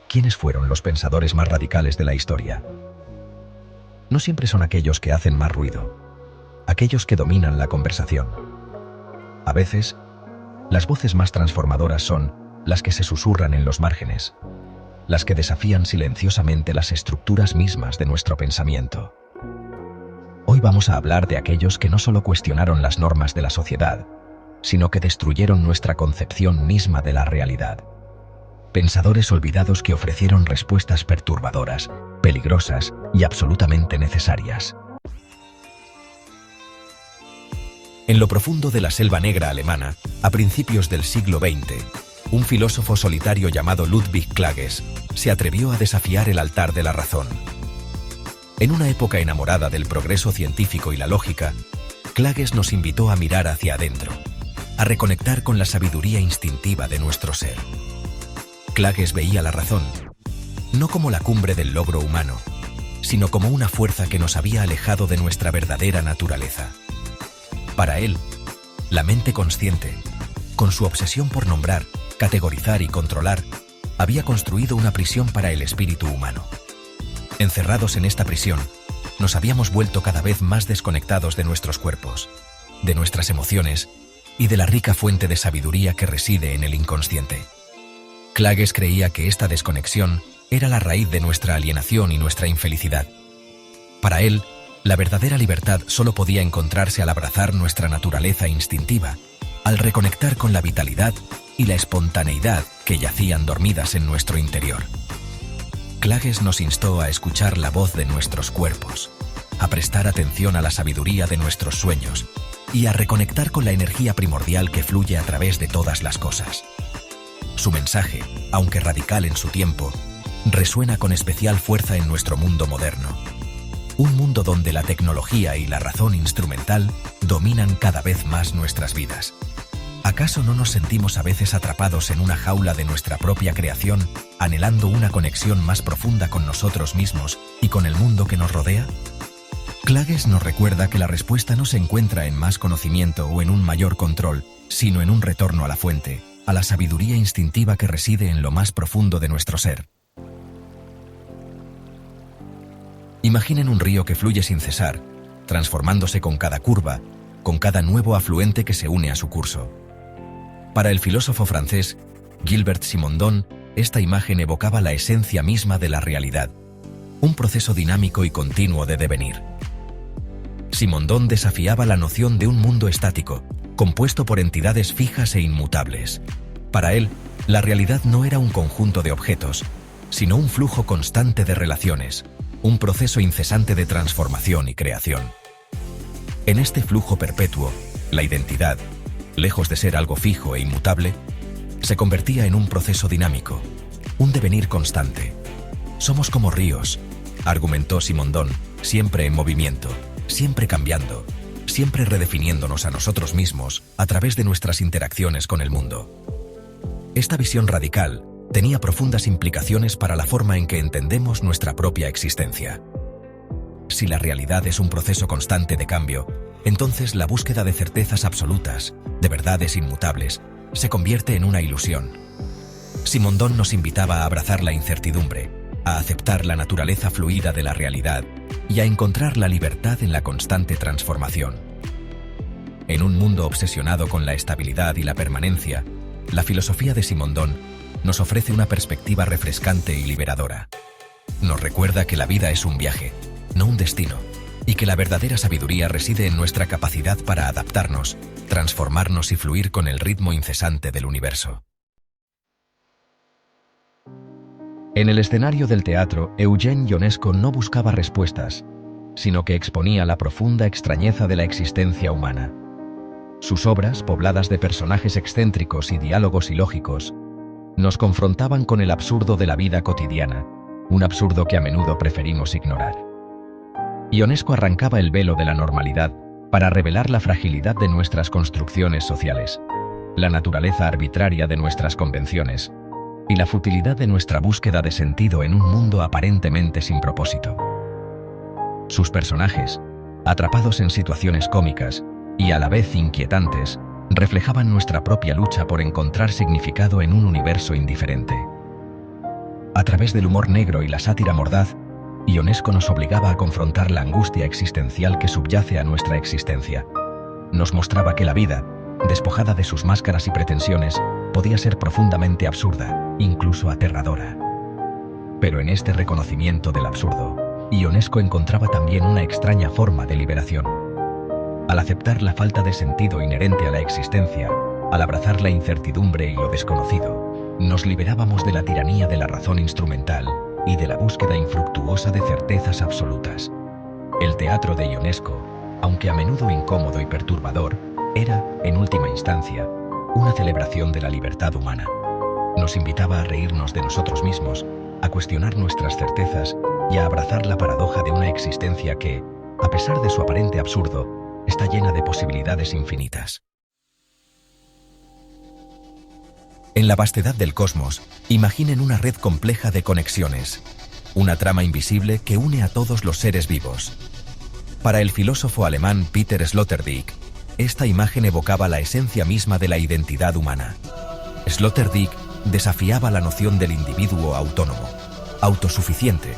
¿Quiénes fueron los pensadores más radicales de la historia? No siempre son aquellos que hacen más ruido, aquellos que dominan la conversación. A veces, las voces más transformadoras son las que se susurran en los márgenes, las que desafían silenciosamente las estructuras mismas de nuestro pensamiento. Hoy vamos a hablar de aquellos que no solo cuestionaron las normas de la sociedad, sino que destruyeron nuestra concepción misma de la realidad. Pensadores olvidados que ofrecieron respuestas perturbadoras, peligrosas y absolutamente necesarias. En lo profundo de la selva negra alemana, a principios del siglo XX, un filósofo solitario llamado Ludwig Klages se atrevió a desafiar el altar de la razón. En una época enamorada del progreso científico y la lógica, Klages nos invitó a mirar hacia adentro, a reconectar con la sabiduría instintiva de nuestro ser. Klages veía la razón, no como la cumbre del logro humano, sino como una fuerza que nos había alejado de nuestra verdadera naturaleza. Para él, la mente consciente, con su obsesión por nombrar, categorizar y controlar, había construido una prisión para el espíritu humano. Encerrados en esta prisión, nos habíamos vuelto cada vez más desconectados de nuestros cuerpos, de nuestras emociones y de la rica fuente de sabiduría que reside en el inconsciente. Klages creía que esta desconexión era la raíz de nuestra alienación y nuestra infelicidad. Para él, la verdadera libertad solo podía encontrarse al abrazar nuestra naturaleza instintiva, al reconectar con la vitalidad y la espontaneidad que yacían dormidas en nuestro interior. Klages nos instó a escuchar la voz de nuestros cuerpos, a prestar atención a la sabiduría de nuestros sueños y a reconectar con la energía primordial que fluye a través de todas las cosas. Su mensaje, aunque radical en su tiempo, resuena con especial fuerza en nuestro mundo moderno. Un mundo donde la tecnología y la razón instrumental dominan cada vez más nuestras vidas. ¿Acaso no nos sentimos a veces atrapados en una jaula de nuestra propia creación, anhelando una conexión más profunda con nosotros mismos y con el mundo que nos rodea? Klages nos recuerda que la respuesta no se encuentra en más conocimiento o en un mayor control, sino en un retorno a la fuente, a la sabiduría instintiva que reside en lo más profundo de nuestro ser. Imaginen un río que fluye sin cesar, transformándose con cada curva, con cada nuevo afluente que se une a su curso. Para el filósofo francés Gilbert Simondon, esta imagen evocaba la esencia misma de la realidad, un proceso dinámico y continuo de devenir. Simondon desafiaba la noción de un mundo estático, compuesto por entidades fijas e inmutables. Para él, la realidad no era un conjunto de objetos, sino un flujo constante de relaciones, un proceso incesante de transformación y creación. En este flujo perpetuo, la identidad, lejos de ser algo fijo e inmutable, se convertía en un proceso dinámico, un devenir constante. Somos como ríos, argumentó Simondon, siempre en movimiento, siempre cambiando, siempre redefiniéndonos a nosotros mismos a través de nuestras interacciones con el mundo. Esta visión radical tenía profundas implicaciones para la forma en que entendemos nuestra propia existencia. Si la realidad es un proceso constante de cambio, entonces la búsqueda de certezas absolutas, de verdades inmutables, se convierte en una ilusión. Simondon nos invitaba a abrazar la incertidumbre, a aceptar la naturaleza fluida de la realidad y a encontrar la libertad en la constante transformación. En un mundo obsesionado con la estabilidad y la permanencia, la filosofía de Simondon nos ofrece una perspectiva refrescante y liberadora. Nos recuerda que la vida es un viaje, no un destino, y que la verdadera sabiduría reside en nuestra capacidad para adaptarnos, transformarnos y fluir con el ritmo incesante del universo. En el escenario del teatro, Eugene Ionesco no buscaba respuestas, sino que exponía la profunda extrañeza de la existencia humana. Sus obras, pobladas de personajes excéntricos y diálogos ilógicos, nos confrontaban con el absurdo de la vida cotidiana, un absurdo que a menudo preferimos ignorar. Ionesco arrancaba el velo de la normalidad para revelar la fragilidad de nuestras construcciones sociales, la naturaleza arbitraria de nuestras convenciones y la futilidad de nuestra búsqueda de sentido en un mundo aparentemente sin propósito. Sus personajes, atrapados en situaciones cómicas y a la vez inquietantes, reflejaban nuestra propia lucha por encontrar significado en un universo indiferente. A través del humor negro y la sátira mordaz, Ionesco nos obligaba a confrontar la angustia existencial que subyace a nuestra existencia. Nos mostraba que la vida, despojada de sus máscaras y pretensiones, podía ser profundamente absurda, incluso aterradora. Pero en este reconocimiento del absurdo, Ionesco encontraba también una extraña forma de liberación. Al aceptar la falta de sentido inherente a la existencia, al abrazar la incertidumbre y lo desconocido, nos liberábamos de la tiranía de la razón instrumental y de la búsqueda infructuosa de certezas absolutas. El teatro de Ionesco, aunque a menudo incómodo y perturbador, era, en última instancia, una celebración de la libertad humana. Nos invitaba a reírnos de nosotros mismos, a cuestionar nuestras certezas y a abrazar la paradoja de una existencia que, a pesar de su aparente absurdo, está llena de posibilidades infinitas. En la vastedad del cosmos, imaginen una red compleja de conexiones, una trama invisible que une a todos los seres vivos. Para el filósofo alemán Peter Sloterdijk, esta imagen evocaba la esencia misma de la identidad humana. Sloterdijk desafiaba la noción del individuo autónomo, autosuficiente,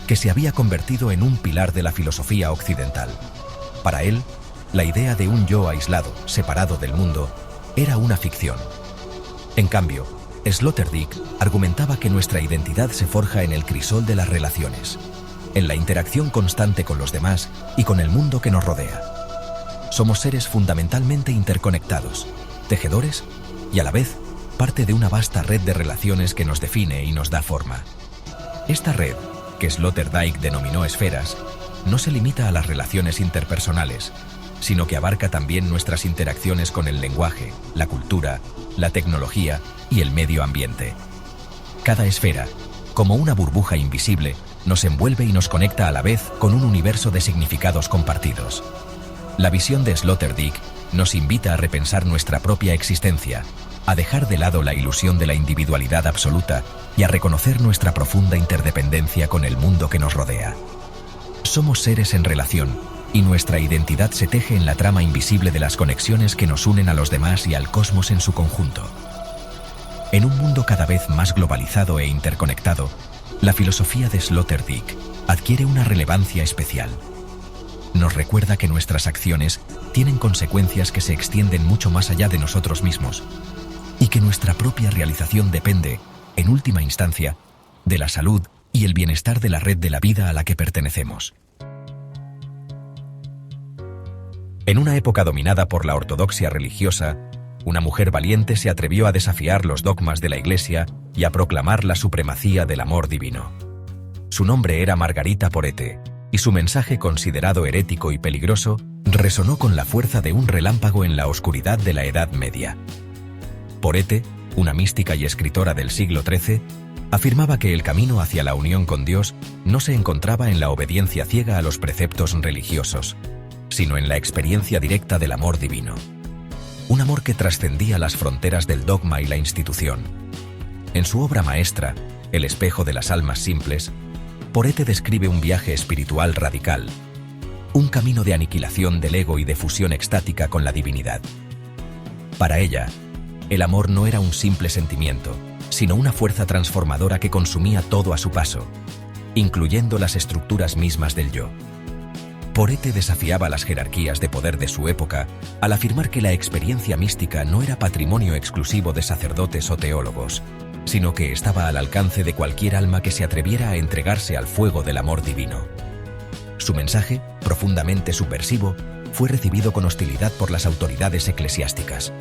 que se había convertido en un pilar de la filosofía occidental. Para él, la idea de un yo aislado, separado del mundo, era una ficción. En cambio, Sloterdijk argumentaba que nuestra identidad se forja en el crisol de las relaciones, en la interacción constante con los demás y con el mundo que nos rodea. Somos seres fundamentalmente interconectados, tejedores y a la vez parte de una vasta red de relaciones que nos define y nos da forma. Esta red, que Sloterdijk denominó esferas, no se limita a las relaciones interpersonales, sino que abarca también nuestras interacciones con el lenguaje, la cultura, la tecnología y el medio ambiente. Cada esfera, como una burbuja invisible, nos envuelve y nos conecta a la vez con un universo de significados compartidos. La visión de Sloterdijk nos invita a repensar nuestra propia existencia, a dejar de lado la ilusión de la individualidad absoluta y a reconocer nuestra profunda interdependencia con el mundo que nos rodea. Somos seres en relación, y nuestra identidad se teje en la trama invisible de las conexiones que nos unen a los demás y al cosmos en su conjunto. En un mundo cada vez más globalizado e interconectado, la filosofía de Sloterdijk adquiere una relevancia especial. Nos recuerda que nuestras acciones tienen consecuencias que se extienden mucho más allá de nosotros mismos, y que nuestra propia realización depende, en última instancia, de la salud y el bienestar de la red de la vida a la que pertenecemos. En una época dominada por la ortodoxia religiosa, una mujer valiente se atrevió a desafiar los dogmas de la Iglesia y a proclamar la supremacía del amor divino. Su nombre era Margarita Porete, y su mensaje, considerado herético y peligroso, resonó con la fuerza de un relámpago en la oscuridad de la Edad Media. Porete, una mística y escritora del siglo XIII, afirmaba que el camino hacia la unión con Dios no se encontraba en la obediencia ciega a los preceptos religiosos, sino en la experiencia directa del amor divino. Un amor que trascendía las fronteras del dogma y la institución. En su obra maestra, El espejo de las almas simples, Porete describe un viaje espiritual radical, un camino de aniquilación del ego y de fusión extática con la divinidad. Para ella, el amor no era un simple sentimiento, sino una fuerza transformadora que consumía todo a su paso, incluyendo las estructuras mismas del yo. Porete desafiaba las jerarquías de poder de su época al afirmar que la experiencia mística no era patrimonio exclusivo de sacerdotes o teólogos, sino que estaba al alcance de cualquier alma que se atreviera a entregarse al fuego del amor divino. Su mensaje, profundamente subversivo, fue recibido con hostilidad por las autoridades eclesiásticas.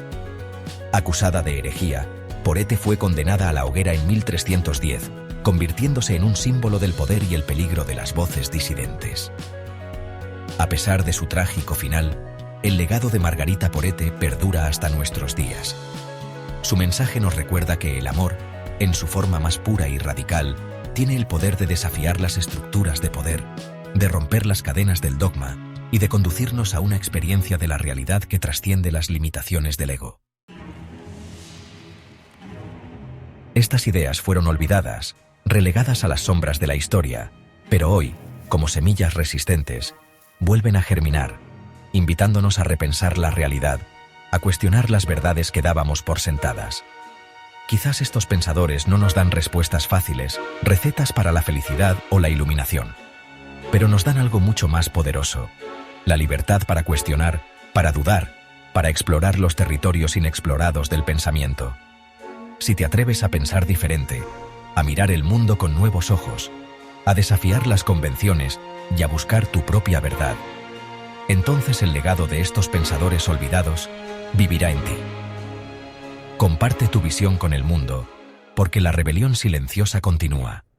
Acusada de herejía, Porete fue condenada a la hoguera en 1310, convirtiéndose en un símbolo del poder y el peligro de las voces disidentes. A pesar de su trágico final, el legado de Margarita Porete perdura hasta nuestros días. Su mensaje nos recuerda que el amor, en su forma más pura y radical, tiene el poder de desafiar las estructuras de poder, de romper las cadenas del dogma y de conducirnos a una experiencia de la realidad que trasciende las limitaciones del ego. Estas ideas fueron olvidadas, relegadas a las sombras de la historia, pero hoy, como semillas resistentes, vuelven a germinar, invitándonos a repensar la realidad, a cuestionar las verdades que dábamos por sentadas. Quizás estos pensadores no nos dan respuestas fáciles, recetas para la felicidad o la iluminación, pero nos dan algo mucho más poderoso: la libertad para cuestionar, para dudar, para explorar los territorios inexplorados del pensamiento. Si te atreves a pensar diferente, a mirar el mundo con nuevos ojos, a desafiar las convenciones y a buscar tu propia verdad, entonces el legado de estos pensadores olvidados vivirá en ti. Comparte tu visión con el mundo, porque la rebelión silenciosa continúa.